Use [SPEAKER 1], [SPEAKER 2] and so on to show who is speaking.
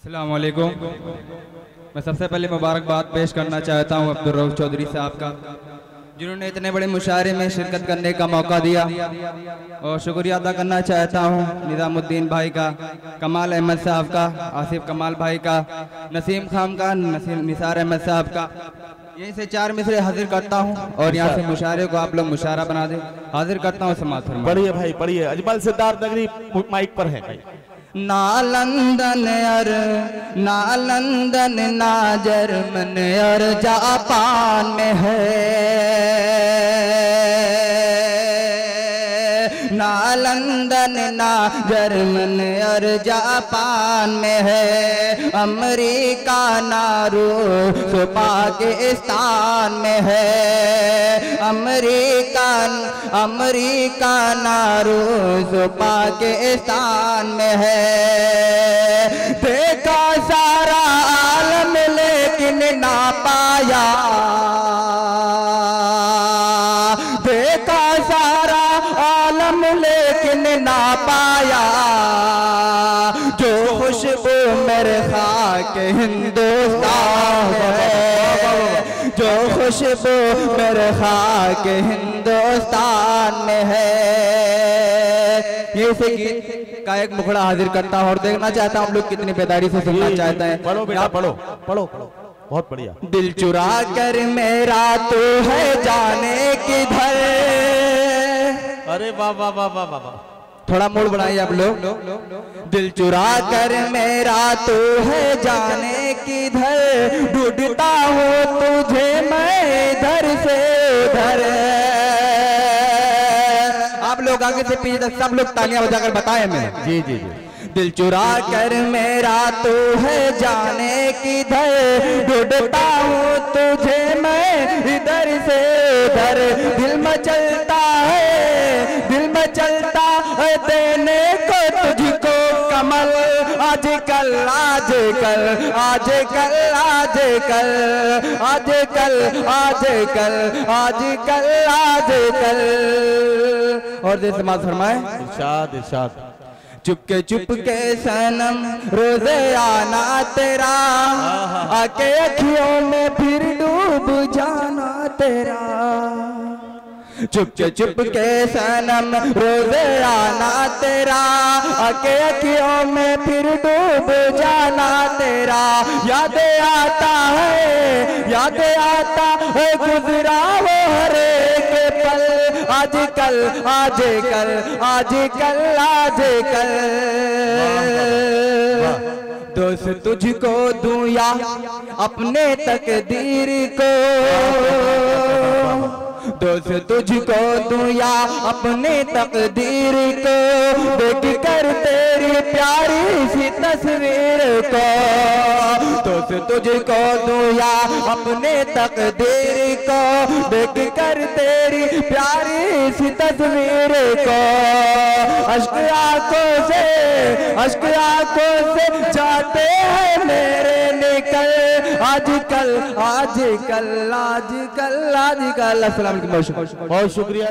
[SPEAKER 1] अस्सलाम वालेकुम। मैं सबसे पहले मुबारकबाद पेश करना चाहता हूँ अब्दुल रऊफ चौधरी साहब का, जिन्होंने इतने बड़े मुशायरे में शिरकत करने का मौका दिया, और शुक्रिया अदा करना चाहता हूँ निज़ामुद्दीन भाई का, कमाल अहमद साहब का, आसिफ कमाल भाई का, नसीम खान का, निसार अहमद साहब का। यहीं से 4 मिसरे हाजिर करता हूँ और यहाँ से मुशायरे को आप लोग मुशायरा बना दें। हाजिर करता हूँ समाअत फरमाएं।
[SPEAKER 2] पढ़िए भाई पढ़िए। अजमल सिद्धार्थ नगरी माइक पर है भाई।
[SPEAKER 1] ना लंदन ना जर्मन और जापान में है, ना लंदन ना जर्मन और जापान में है, अमेरिका ना रूस पाकिस्तान में है, अमेरिका ना रूस पाकिस्तान में है। देखा सारा आलम लेकिन ना पाया, देखा सारा आलम लेकिन ना पाया, जो खुशबू मेरे खाक हिंदुस्तान है, जो खुशबू मेरे खाक हिंदुस्तान में है। ये से गीत का एक मुखड़ा हाजिर करता हूँ और देखना चाहता हूँ हम लोग कितनी बेदारी से सुनना चाहते हैं।
[SPEAKER 2] पढ़ो बेटा पढ़ो पढ़ो पढ़ो, बहुत बढ़िया।
[SPEAKER 1] दिल चुरा कर मेरा तू है जाने किधर।
[SPEAKER 2] अरे वाह वाह वाह वाह वाह,
[SPEAKER 1] थोड़ा मूड बढ़ाइए आप लोग। दिल चुरा कर मेरा तू है जाने किधर, ढूंढता हूँ तुझे मैं इधर से उधर। आप लोग आगे से पीछे तक सब लोग तालियां बजाकर बताए मैं।
[SPEAKER 2] जी जी जी।
[SPEAKER 1] दिल चुरा कर मेरा तू है जाने किधर, ढूंढता हूँ तुझे मैं इधर से उधर। दिल में चलता है, दिल में चलता है देने को तुझको कमल। आजकल आजकल आजकल आजकल आजकल आजकल आजकल आजकल। और देर समाज फरमाए।
[SPEAKER 2] इरशाद इरशाद।
[SPEAKER 1] चुपके सनम रोजे आना तेरा, आके अखियों में फिर डूब जाना तेरा। चुपके सनम रोजे आना तेरा, आके अखियों में फिर डूब जाना तेरा। याद आता है गुजरा वो हर एक पल। आजकल आजकल आजकल आजकल। दोस्त तुझको दूं या अपने तकदीर को, दोस्त तुझको दूं या अपने तकदीर को। देख कर तेरी प्यारी सी तस्वीर को, दोस्त तुझको दूं या अपने तकदीर को। देख कर तेरी प्यारी सी तस्वीर को। अश्क आंखों से जाते हैं मेरे निकल। आजकल आजकल आजकल आजकल। अस्सलाम वालेकुम, बहुत शुक्रिया।